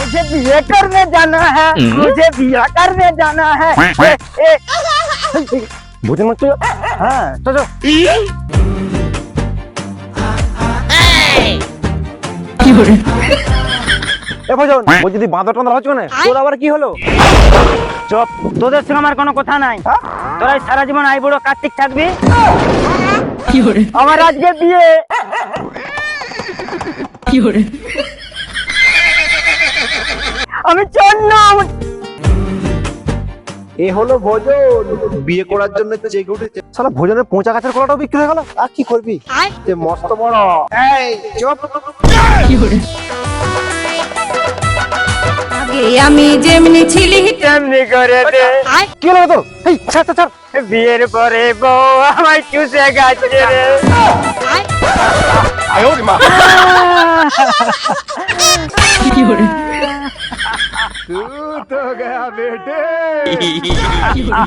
मुझे बीए करने जाना है, मुझे बीए करने जाना है। बुझे मत तो हाँ चलो কি করে এ ভজন ও যদি বাঁদর টান্দা হচ্ছে না তোর আবার কি হলো? চুপ, তোদের সঙ্গে আমার কোনো কথা নাই। তোরা সারা জীবন আই বুড়ো কার্তিক থাকবি। কি করে আমার আজকে বিয়ে। কি করে আমি চাই না। এ হলো ভোজন, বিয়ে করার জন্য জেগে উঠেছে। শালা ভোজনের পোঁচা গাছের কলাটাও বিক্রি হয়ে গেল। আর কি করবি, যে মস্ত বড়। এই চুপ। কি করে আগে আমি যেমনি ছিলি তেমনি করে দে। কি হলো তোর? এই ছাড় তো ছাড়। বিয়ের পরে বউ আমায় চুষে গেছে রে। কি করে तू तो गया बेटे। কি করে